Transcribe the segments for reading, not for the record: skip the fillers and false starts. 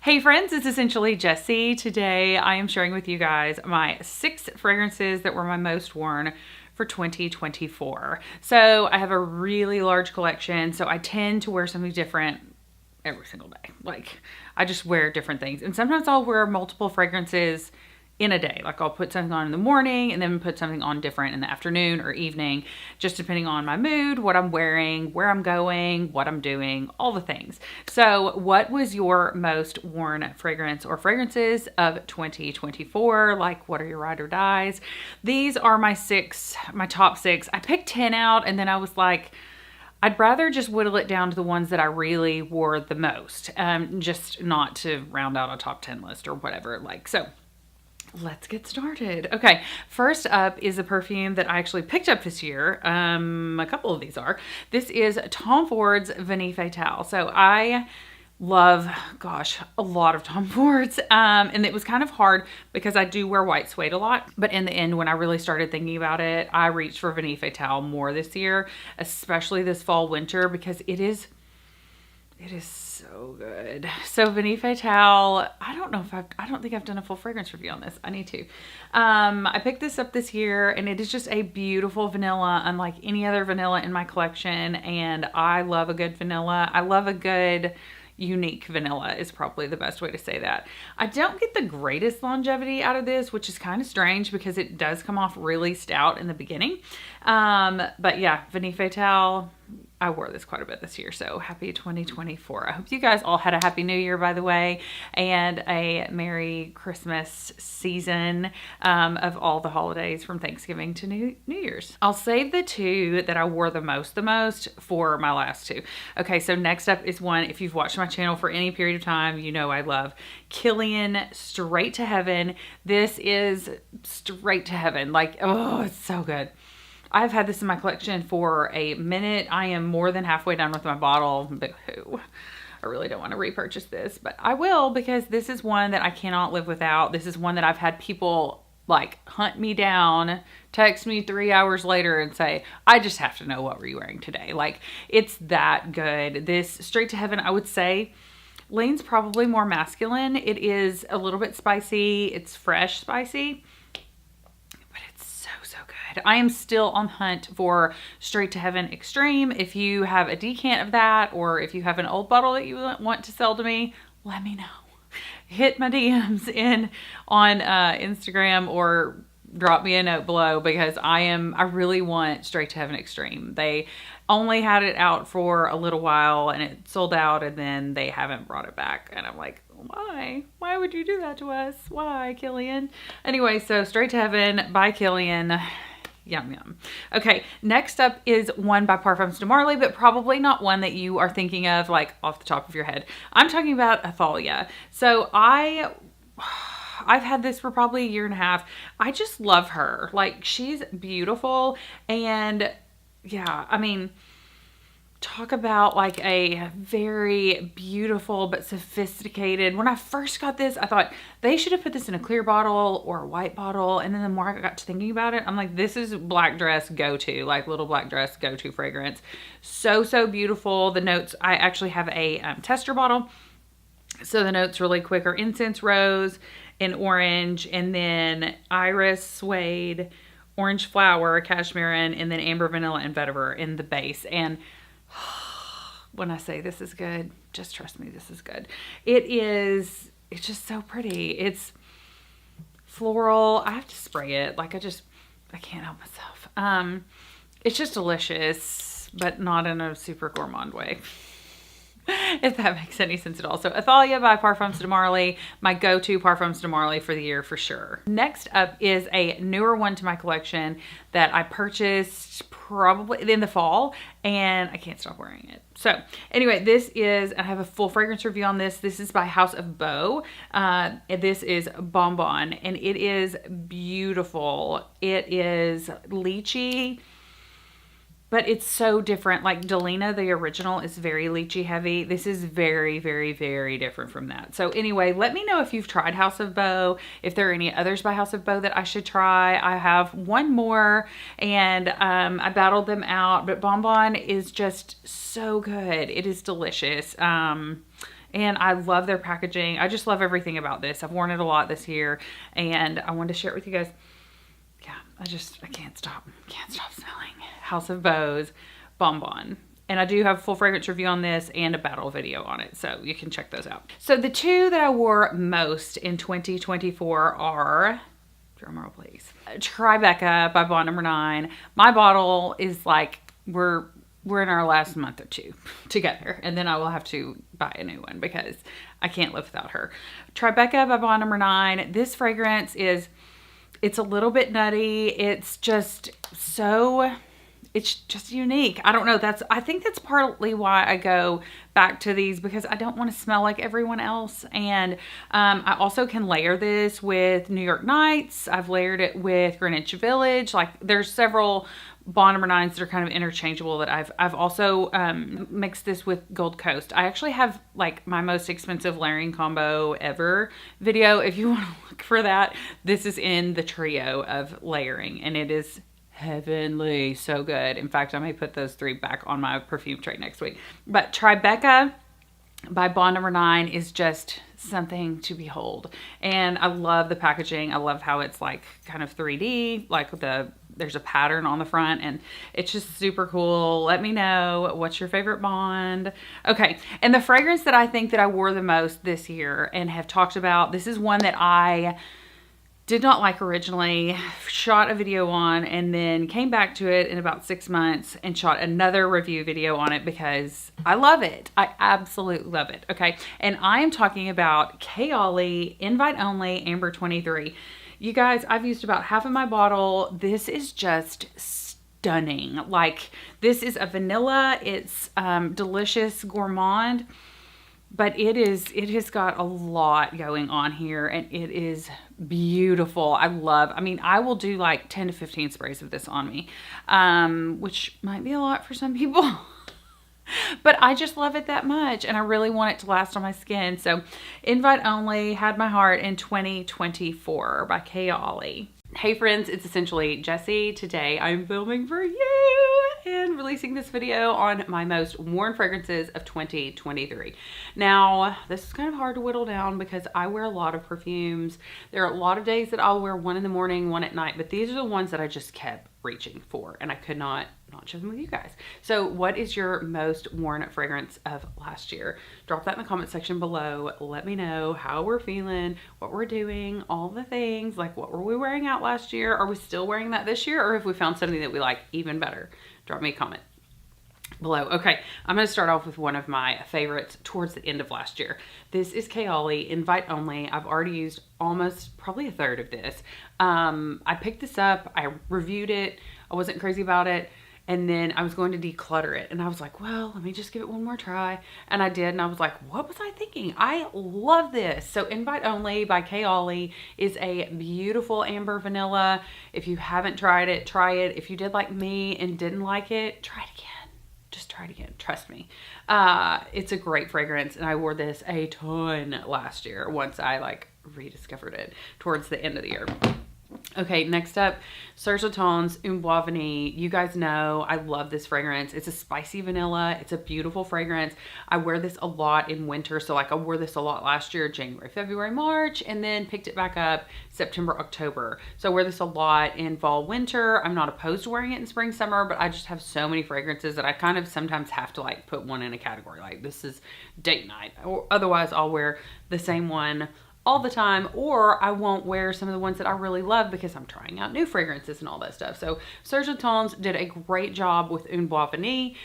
Hey friends, it's essentially Jessi. Today I am sharing with you guys my 6 fragrances that were my most worn for 2024. So I have a really large collection, so I tend to wear something different every single day. Like, I just wear different things. And sometimes I'll wear multiple fragrances in a day. Like, I'll put something on in the morning and then put something on different in the afternoon or evening, just depending on my mood, what I'm wearing, where I'm going, what I'm doing, all the things. So what was your most worn fragrance or fragrances of 2024? Like, what are your ride or dies? These are my top 6. I picked 10 out and then I was like, I'd rather just whittle it down to the ones that I really wore the most, just not to round out a top 10 list or whatever. Like, so let's get started. Okay, first up is a perfume that I actually picked up this year. A couple of these are. This is Tom Ford's Vanille Fatale. So I love, a lot of Tom Fords. And it was kind of hard because I do wear white suede a lot. But in the end, when I really started thinking about it, I reached for Vanille Fatale more this year, especially this fall winter, because it is so good. So Vanille Fatale, I don't think I've done a full fragrance review on this. I need to. I picked this up this year and it is just a beautiful vanilla, unlike any other vanilla in my collection. And I love a good vanilla. I love a good unique vanilla is probably the best way to say that. I don't get the greatest longevity out of this, which is kind of strange because it does come off really stout in the beginning. But yeah, Vanille Fatale, I wore this quite a bit this year, so happy 2024. I hope you guys all had a happy new year, by the way, and a Merry Christmas season of all the holidays from Thanksgiving to New Year's. I'll save the 2 that I wore the most for my last 2. Okay, so next up is one, if you've watched my channel for any period of time, you know I love Kilian Straight to Heaven. This is straight to heaven. Like, oh, it's so good. I've had this in my collection for a minute. I am more than halfway done with my bottle. Boo-hoo. I really don't want to repurchase this, but I will because this is one that I cannot live without. This is one that I've had people like hunt me down, text me 3 hours later and say, I just have to know what were you wearing today. Like, it's that good. This Straight to Heaven, I would say, leans probably more masculine. It is a little bit spicy. It's fresh spicy. I am still on hunt for Straight to Heaven Extreme. If you have a decant of that, or if you have an old bottle that you want to sell to me, let me know. Hit my DMs on Instagram or drop me a note below because I really want Straight to Heaven Extreme. They only had it out for a little while and it sold out and then they haven't brought it back. And I'm like, why? Why would you do that to us? Why, Kilian? Anyway, so Straight to Heaven by Kilian. Yum, yum. Okay, next up is one by Parfums de Marly, but probably not one that you are thinking of like off the top of your head. I'm talking about Athalia. So I've had this for probably a year and a half. I just love her. Like, she's beautiful. And yeah, I mean, talk about like a very beautiful but sophisticated. When I first got this, I thought they should have put this in a clear bottle or a white bottle. And then the more I got to thinking about it, I'm like, this is black dress go-to, like little black dress go-to fragrance. So, so beautiful. The notes, I actually have a tester bottle. So the notes really quick are incense, rose, and orange, and then iris, suede, orange flower, cashmere, and then amber, vanilla, and vetiver in the base. And when I say this is good, just trust me, this is good. It's just so pretty. It's floral. I have to spray it. Like, I can't help myself. It's just delicious, but not in a super gourmand way. If that makes any sense at all. So Athalia by Parfums de Marly, my go-to Parfums de Marly for the year for sure. Next up is a newer one to my collection that I purchased probably in the fall and I can't stop wearing it. So anyway, I have a full fragrance review on this. This is by House of Beau. This is Bonbon and it is beautiful. It is lychee, but it's so different. Like Delina, the original, is very lychee heavy. This is very, very, very different from that. So anyway, let me know if you've tried House of Beau, if there are any others by House of Beau that I should try. I have one more and I battled them out, but Bonbon is just so good. It is delicious. and I love their packaging. I just love everything about this. I've worn it a lot this year, and I wanted to share it with you guys. Yeah, I can't stop smelling House of Bows Bonbon. And I do have a full fragrance review on this and a battle video on it, so you can check those out. So the two that I wore most in 2024 are, drumroll please, Tribeca by Bond Number 9. My bottle is like, we're in our last month or two together, and then I will have to buy a new one because I can't live without her. Tribeca by Bond Number 9. This fragrance it's a little bit nutty. It's just unique. I don't know. I think that's partly why I go back to these, because I don't want to smell like everyone else. And I also can layer this with New York Nights. I've layered it with Greenwich Village. Like, there's several Bond Number 9s that are kind of interchangeable that I've also mixed this with Gold Coast. I actually have like my most expensive layering combo ever video. If you want to look for that, this is in the trio of layering, and it is heavenly, so good. In fact, I may put those 3 back on my perfume tray next week. But Tribeca by Bond Number 9 is just something to behold, and I love the packaging. I love how it's like kind of 3D, like there's a pattern on the front, and it's just super cool. Let me know, what's your favorite Bond? Okay, and the fragrance that I think that I wore the most this year and have talked about, this is one that I did not like originally, shot a video on, and then came back to it in about 6 months and shot another review video on it because I love it. I absolutely love it. Okay, and I am talking about Kayali Invite Only Amber 23. You guys, I've used about half of my bottle. This is just stunning. Like, this is a vanilla. It's delicious gourmand, but it has got a lot going on here, and it is beautiful. I will do like 10 to 15 sprays of this on me, which might be a lot for some people. But I just love it that much, and I really want it to last on my skin. So Invite Only had my heart in 2024 by Kayali. Hey friends, it's essentially Jessi. Today I'm filming for you and releasing this video on my most worn fragrances of 2023. Now, this is kind of hard to whittle down because I wear a lot of perfumes. There are a lot of days that I'll wear one in the morning, one at night, but these are the ones that I just kept reaching for, and I could not share them with you guys. So what is your most worn fragrance of last year? Drop that in the comment section below. Let me know how we're feeling, what we're doing, all the things. Like, what were we wearing out last year? Are we still wearing that this year? Or if we found something that we like even better? Drop me a comment below. Okay, I'm going to start off with one of my favorites towards the end of last year. This is Kayali Invite Only. I've already used probably a third of this. I picked this up, I reviewed it, I wasn't crazy about it, and then I was going to declutter it, and I was like, well, let me just give it one more try. And I did, and I was like, what was I thinking? I love this. So Invite Only by Kayali is a beautiful amber vanilla. If you haven't tried it, try it. If you did like me and didn't like it, try it again. Just try it again. Trust me. It's a great fragrance, and I wore this a ton last year once I like rediscovered it towards the end of the year. Okay, next up, Serge Lutens Un Bois Vanille. You guys know I love this fragrance. It's a spicy vanilla. It's a beautiful fragrance. I wear this a lot in winter. So like I wore this a lot last year, January, February, March, and then picked it back up September, October. So I wear this a lot in fall, winter. I'm not opposed to wearing it in spring, summer, but I just have so many fragrances that I kind of sometimes have to like put one in a category. Like, this is date night, or otherwise I'll wear the same one all the time, or I won't wear some of the ones that I really love because I'm trying out new fragrances and all that stuff. So Serge Lutens did a great job with Un Bois Vanille.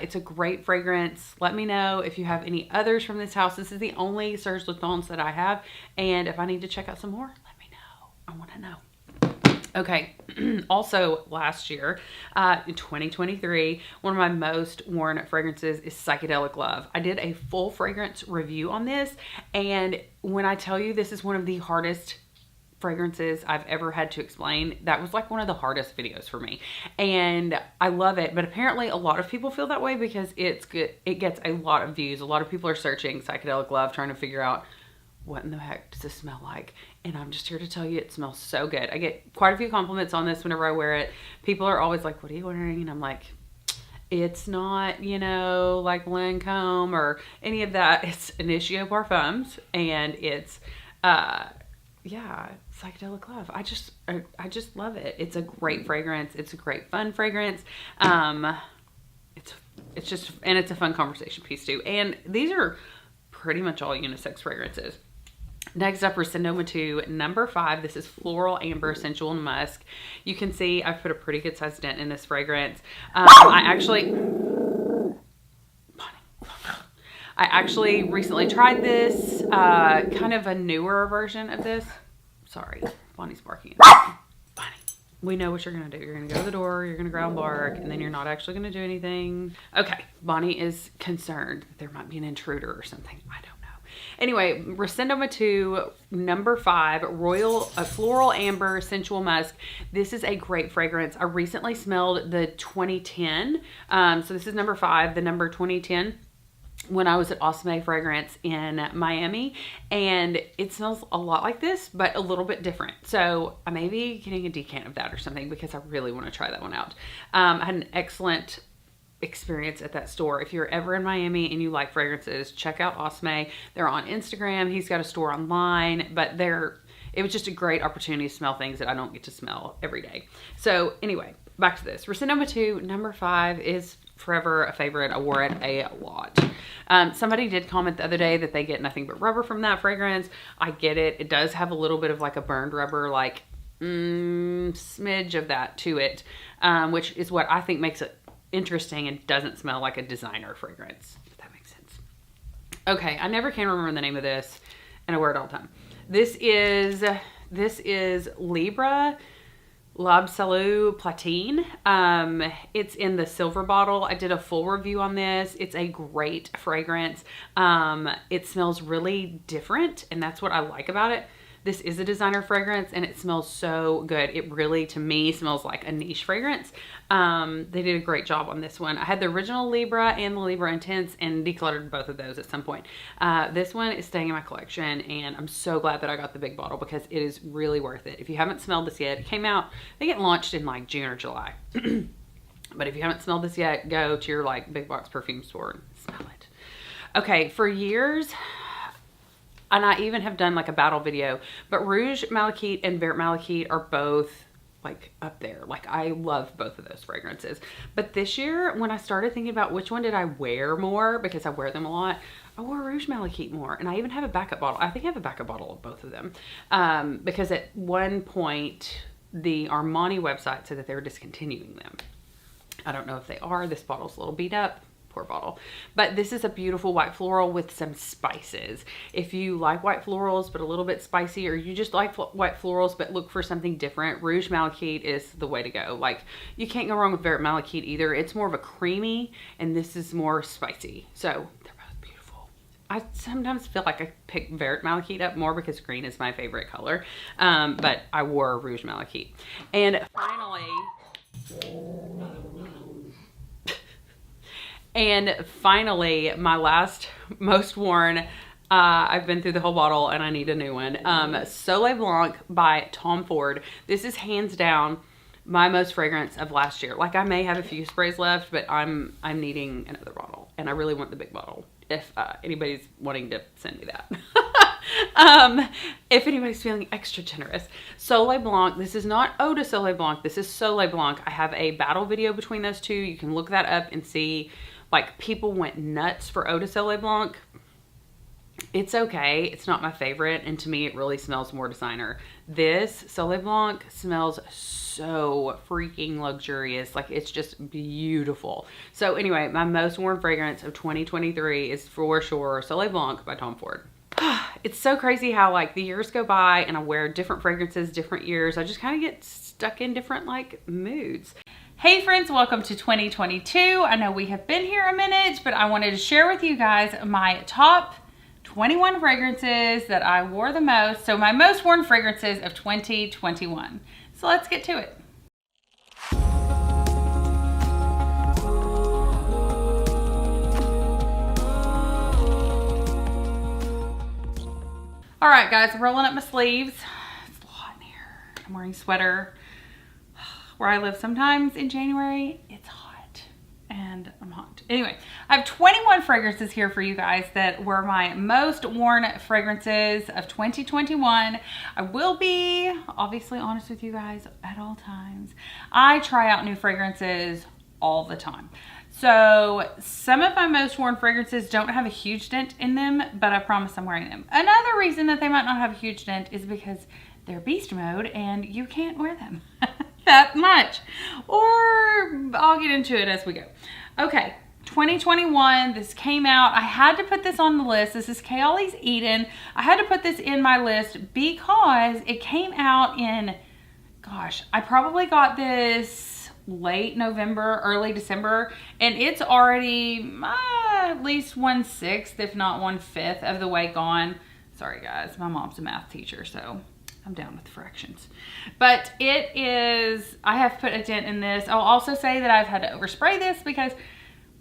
It's a great fragrance. Let me know if you have any others from this house. This is the only Serge Lutens that I have, and if I need to check out some more, let me know. I want to know. Okay, also last year, in 2023, one of my most worn fragrances is Psychedelic Love. I did a full fragrance review on this, and when I tell you this is one of the hardest fragrances I've ever had to explain, that was like one of the hardest videos for me. And I love it, but apparently a lot of people feel that way because it's good. It gets a lot of views. A lot of people are searching Psychedelic Love, trying to figure out what in the heck does this smell like? And I'm just here to tell you it smells so good. I get quite a few compliments on this whenever I wear it. People are always like, what are you wearing? And I'm like, It's not, you know, like Lancome or any of that. It's Initio Parfums, and it's, yeah, psychedelic love. I just love it. It's a great fragrance. It's a great fun fragrance. It's just, and it's a fun conversation piece too. And these are pretty much all unisex fragrances. Next up, Resendoma 2, number 5. This is Floral Amber Sensual Musk. You can see I've put a pretty good sized dent in this fragrance. I actually recently tried this, kind of a newer version of this. Sorry, Bonnie's barking at me. Bonnie, we know what you're going to do. You're going to go to the door, you're going to ground bark, and then you're not actually going to do anything. Okay, Bonnie is concerned that there might be an intruder or something. I don't know. Anyway, Resendoma 2, number 5, Floral Amber Sensual Musk. This is a great fragrance. I recently smelled the 2010. So this is number 5, the number 2010, when I was at Osme Fragrance in Miami, and it smells a lot like this, but a little bit different. So I may be getting a decant of that or something because I really want to try that one out. I had an excellent experience at that store. If you're ever in Miami and you like fragrances, check out Osme. They're on Instagram. He's got a store online, but it was just a great opportunity to smell things that I don't get to smell every day. So anyway, back to this. Resendoma 2, number 5 is forever a favorite. I wore it a lot. Somebody did comment the other day that they get nothing but rubber from that fragrance. I get it. It does have a little bit of like a burned rubber, like smidge of that to it, which is what I think makes it interesting and doesn't smell like a designer fragrance, if that makes sense. Okay, I never can remember the name of this, and I wear it all the time. This is Libra L'Absolu Platine. It's in the silver bottle. I did a full review on this. It's a great fragrance. It smells really different, and that's what I like about it. This is a designer fragrance, and it smells so good. It really, to me, smells like a niche fragrance. They did a great job on this one. I had the original Libra and the Libra Intense and decluttered both of those at some point. This one is staying in my collection, and I'm so glad that I got the big bottle because it is really worth it. If you haven't smelled this yet, it came out, I think it launched in like June or July. But if you haven't smelled this yet, go to your like big box perfume store and smell it. Okay, for years, and I even have done like a battle video, but Rouge Malachite and Vert Malachite are both like up there. Like I love both of those fragrances. But this year, when I started thinking about which one did I wear more, because I wear them a lot, I wore Rouge Malachite more. And I even have a backup bottle. I think I have a backup bottle of both of them. Because at one point, the Armani website said that they were discontinuing them. I don't know if they are. This bottle's a little beat up. Bottle, but this is a beautiful white floral with some spices. If you like white florals but a little bit spicy, or you just like white florals but look for something different, Rouge Malachite is the way to go. Like you can't go wrong with Vert Malachite either. It's more of a creamy, and this is more spicy. So they're both beautiful. I sometimes feel like I pick Vert Malachite up more because green is my favorite color, but I wore Rouge Malachite. And finally, my last most worn, I've been through the whole bottle and I need a new one. Soleil Blanc by Tom Ford. This is hands down my most fragrance of last year. Like I may have a few sprays left, but I'm needing another bottle, and I really want the big bottle. If anybody's wanting to send me that. If anybody's feeling extra generous. Soleil Blanc, this is not Eau de Soleil Blanc, this is Soleil Blanc. I have a battle video between those two. You can look that up and see, like, people went nuts for Eau de Soleil Blanc. It's okay. It's not my favorite, and to me it really smells more designer. This Soleil Blanc smells so freaking luxurious. Like, it's just beautiful. So anyway, my most worn fragrance of 2023 is for sure Soleil Blanc by Tom Ford. It's so crazy how like the years go by and I wear different fragrances different years. I just kind of get stuck in different like moods. Hey friends, welcome to 2022. I know we have been here a minute, but I wanted to share with you guys my top 21 fragrances that I wore the most. So my most worn fragrances of 2021. So let's get to it. All right, guys, I'm rolling up my sleeves. It's a lot in here. I'm wearing a sweater. Where I live sometimes in January, it's hot. and I'm hot. Anyway, I have 21 fragrances here for you guys that were my most worn fragrances of 2021. I will be obviously honest with you guys at all times. I try out new fragrances all the time. So some of my most worn fragrances don't have a huge dent in them, but I promise I'm wearing them. Another reason that they might not have a huge dent is because they're beast mode and you can't wear them that much. Or I'll get into it as we go. Okay, 2021, this came out. I had to put this on the list. This is Kayali's Eden. I had to put this in my list because it came out in, gosh, I probably got this late November, early December, and it's already at least 1/6, if not 1/5 of the way gone. Sorry guys, my mom's a math teacher, so I'm down with the fractions. But it is, I have put a dent in this. I'll also say that I've had to overspray this because,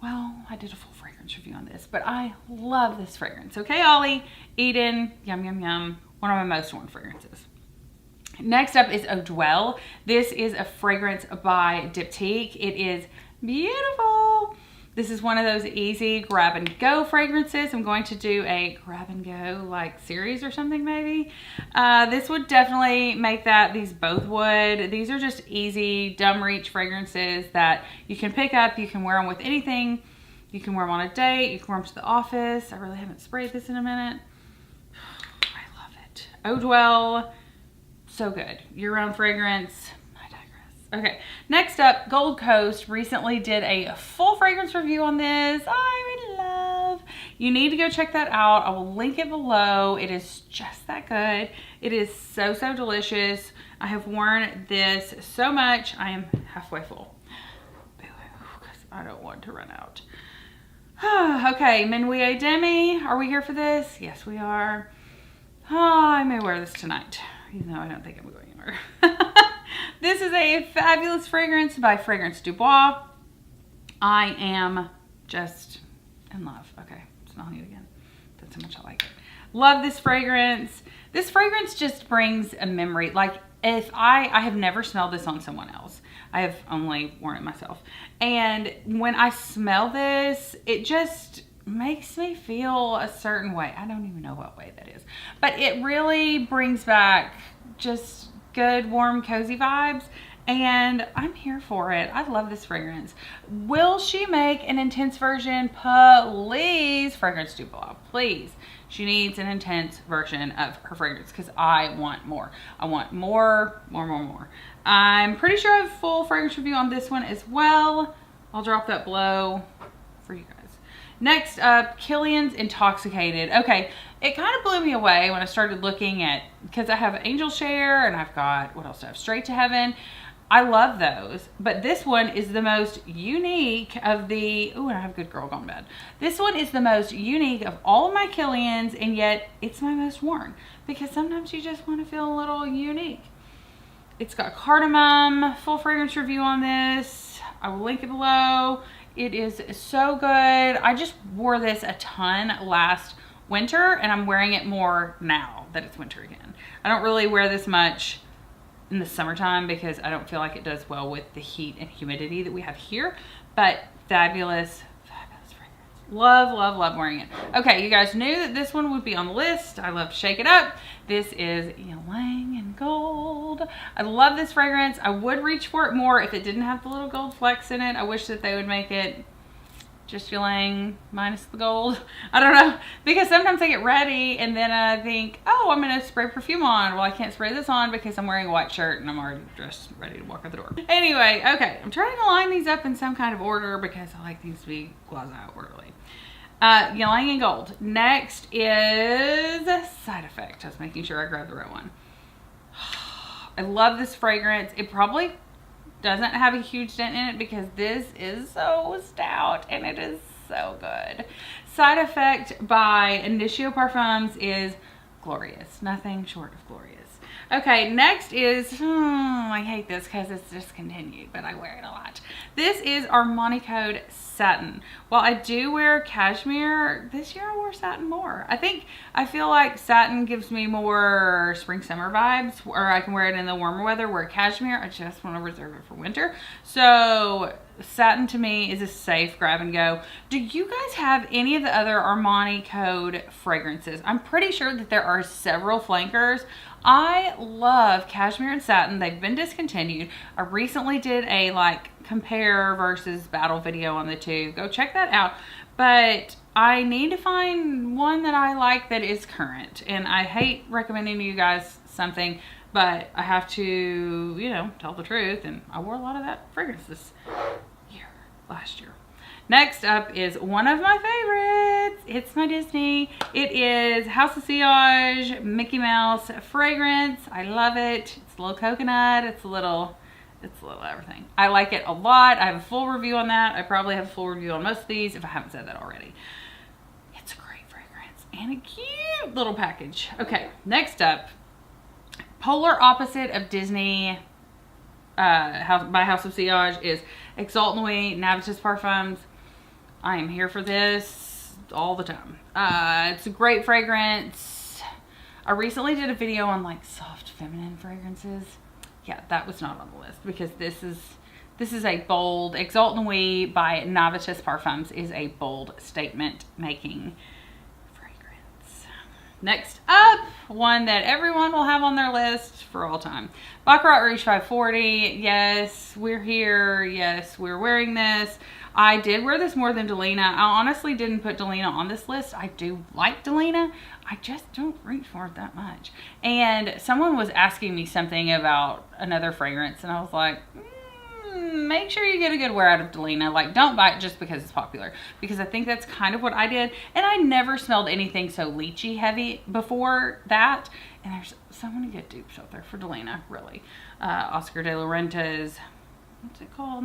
well, I did a full fragrance review on this, but I love this fragrance. Okay, Ollie, Eden, yum, yum, yum. One of my most worn fragrances. Next up is Eau Dwell. This is a fragrance by Diptyque. It is beautiful. This is one of those easy grab and go fragrances. I'm going to do a grab and go like series or something maybe. This would definitely make that. These both would. These are just easy, dumb reach fragrances that you can pick up. You can wear them with anything. You can wear them on a date. You can wear them to the office. I really haven't sprayed this in a minute. I love it. Eau Dwell. So good. Year-round fragrance. I digress. Okay, next up, Gold Coast recently did a full fragrance review on this. I'm in love. You need to go check that out. I will link it below. It is just that good. It is so, so delicious. I have worn this so much. I am halfway full. Because I don't want to run out. Okay, Menuet Demi. Are we here for this? Yes, we are. Oh, I may wear this tonight. Even though I don't think I'm going anywhere. This is a fabulous fragrance by Fragrance Du Bois. I am just in love. Okay, smelling it again. That's how much I like it. Love this fragrance. This fragrance just brings a memory. Like if I have never smelled this on someone else. I have only worn it myself. And when I smell this, it just makes me feel a certain way. I don't even know what way that is, but it really brings back just good, warm, cozy vibes, and I'm here for it. I love this fragrance. Will she make an intense version? Please, Fragrance Du Bois, please. She needs an intense version of her fragrance because I want more. I want more. I'm pretty sure I have a full fragrance review on this one as well. I'll drop that below for you guys. Next up, Kilian's Intoxicated. Okay, it kind of blew me away when I started looking at, because I have Angel Share and I've got, what else do I have? Straight to Heaven. I love those, but this one is the most unique of the, ooh, and I have Good Girl Gone Bad. This one is the most unique of all of my Kilians, and yet it's my most worn because sometimes you just want to feel a little unique. It's got cardamom, full fragrance review on this. I will link it below. It is so good. I just wore this a ton last winter and I'm wearing it more now that it's winter again. I don't really wear this much in the summertime because I don't feel like it does well with the heat and humidity that we have here, but fabulous, fabulous fragrance. Love wearing it. Okay, you guys knew that this one would be on the list. I love to shake it up. This is Ylang in Gold. I love this fragrance. I would reach for it more if it didn't have the little gold flecks in it. I wish that they would make it just Ylang minus the gold. I don't know, because sometimes I get ready and then I think, oh, I'm gonna spray perfume on. Well, I can't spray this on because I'm wearing a white shirt and I'm already dressed ready to walk out the door. Anyway, okay, I'm trying to line these up in some kind of order because I like these to be quasi-orderly. Ylang in Gold. Next is Side Effect. I was making sure I grabbed the right one. I love this fragrance. It probably doesn't have a huge dent in it because this is so stout and it is so good. Side Effect by Initio Parfums is glorious. Nothing short of glorious. Okay, next is, I hate this because it's discontinued, but I wear it a lot. This is Armani Code Satin. While I do wear cashmere, this year I wore satin more. I feel like satin gives me more spring summer vibes, or I can wear it in the warmer weather, where cashmere, I just want to reserve it for winter. So Satin to me is a safe grab and go. Do you guys have any of the other Armani Code fragrances? I'm pretty sure that there are several flankers. I love Cashmere and Satin. They've been discontinued. I recently did a like compare versus battle video on the two. Go check that out. But I need to find one that I like that is current. And I hate recommending to you guys something, but I have to, you know, tell the truth. And I wore a lot of that fragrance last year. Next up is one of my favorites. It's my Disney. It is House of Sillage Mickey Mouse fragrance. I love it. It's a little coconut. It's a little everything. I like it a lot. I have a full review on that. I probably have a full review on most of these if I haven't said that already. It's a great fragrance and a cute little package. Okay, next up, polar opposite of Disney by House of Sillage is Exalt Nuit Navitus Parfums. I am here for this all the time. It's a great fragrance. I recently did a video on like soft feminine fragrances. Yeah, that was not on the list because this is a bold, Exalt Nuit by Navitus Parfums is a bold statement making fragrance. Next up, one that everyone will have on their list for all time. Baccarat Rouge 540. Yes, we're here. Yes, we're wearing this. I did wear this more than Delina. I honestly didn't put Delina on this list. I do like Delina. I just don't reach for it that much. And someone was asking me something about another fragrance, and I was like, make sure you get a good wear out of Delina. Like, don't buy it just because it's popular. Because I think that's kind of what I did. And I never smelled anything so lychee heavy before that. And there's so many good dupes out there for Delina, really. Oscar de la Renta's, what's it called?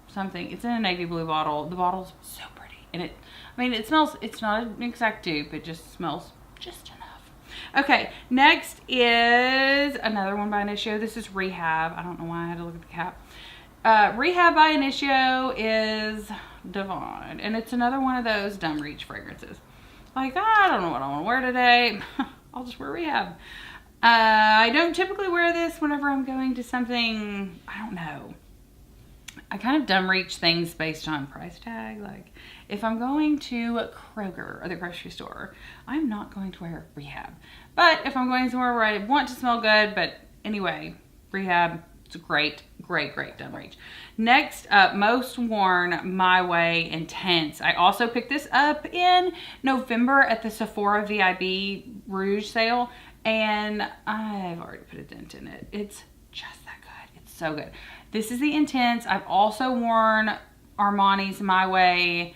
Something. It's in a navy blue bottle. The bottle's so pretty. And it smells, it's not an exact dupe. It just smells just enough. Okay, next is another one by Initio. This is Rehab. I don't know why I had to look at the cap. Rehab by Initio is divine. And it's another one of those dumb reach fragrances. Like, I don't know what I want to wear today. I'll just wear Rehab. I don't typically wear this whenever I'm going to something, I don't know. I kind of dumb reach things based on price tag. Like, if I'm going to Kroger or the grocery store, I'm not going to wear Rehab. But if I'm going somewhere where I want to smell good, but anyway, Rehab, it's a great, great, great dumb reach. Next up, most worn My Way Intense. I also picked this up in November at the Sephora VIB Rouge sale, and I've already put a dent in it. It's just that good. It's so good. This is the Intense. I've also worn Armani's My Way,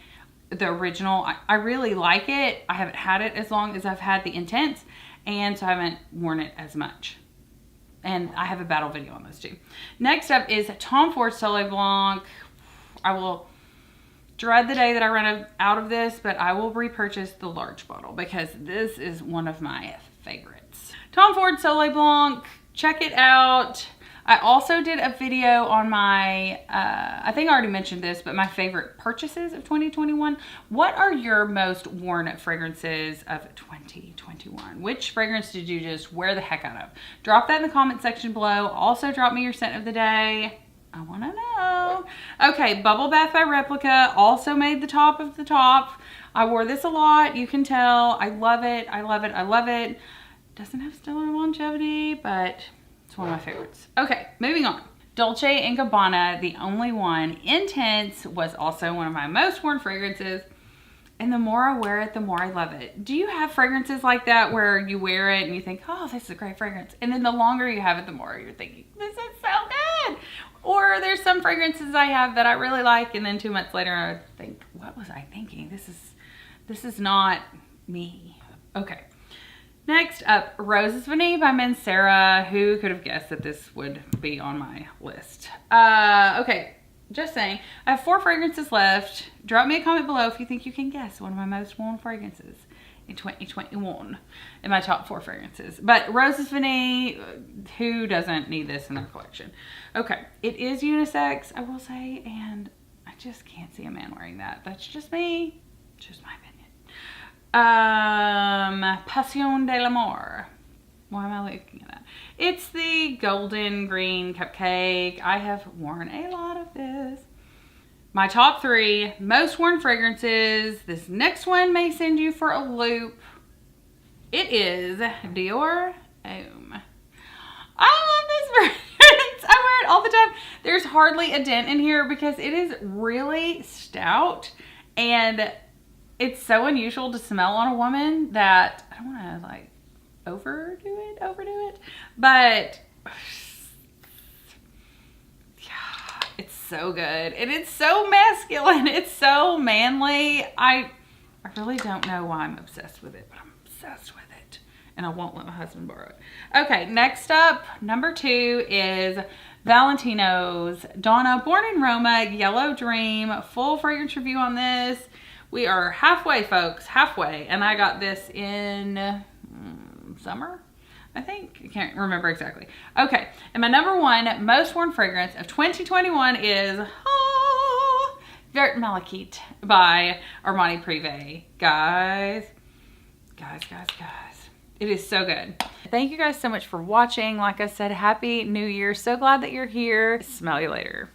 the original. I really like it. I haven't had it as long as I've had the Intense, and so I haven't worn it as much. And I have a battle video on those too. Next up is Tom Ford Soleil Blanc. I will dread the day that I run out of this, but I will repurchase the large bottle because this is one of my favorites. Tom Ford Soleil Blanc, check it out. I also did a video on my, I think I already mentioned this, but my favorite purchases of 2021. What are your most worn fragrances of 2021? Which fragrance did you just wear the heck out of? Drop that in the comment section below. Also drop me your scent of the day. I want to know. Okay, Bubble Bath by Replica also made the top of the top. I wore this a lot. You can tell. I love it. I love it. I love it. Doesn't have stellar longevity, but it's one of my favorites. Okay, moving on. Dolce & Gabbana, the only one. Intense was also one of my most worn fragrances. And the more I wear it, the more I love it. Do you have fragrances like that where you wear it and you think, oh, this is a great fragrance? And then the longer you have it, the more you're thinking, this is so good. Or there's some fragrances I have that I really like, and then 2 months later I think, what was I thinking? This is not me. Okay. Next up, Roses Vanille by Mancera. Who could have guessed that this would be on my list? Okay, just saying. I have 4 fragrances left. Drop me a comment below if you think you can guess one of my most worn fragrances in 2021 in my top 4 fragrances. But Roses Vanille, who doesn't need this in their collection? Okay, it is unisex, I will say, and I just can't see a man wearing that. That's just me, just my opinion. Passion de l'Amour. Why am I looking at that? It's the golden green cupcake. I have worn a lot of this. My top 3 most worn fragrances. This next one may send you for a loop. It is Dior Homme. I love this fragrance. I wear it all the time. There's hardly a dent in here because it is really stout, and it's so unusual to smell on a woman that I don't want to like overdo it, but yeah, it's so good, and it's so masculine. It's so manly. I really don't know why I'm obsessed with it, but I'm obsessed with it, and I won't let my husband borrow it. Okay, next up, number 2 is Valentino's Donna Born in Roma Yellow Dream. Full fragrance review on this. We are halfway, folks, halfway, and I got this in summer, I think. I can't remember exactly. Okay, and my number 1 most worn fragrance of 2021 is Vert Malachite by Armani Privé. Guys. It is so good. Thank you guys so much for watching. Like I said, Happy New Year. So glad that you're here. Smell you later.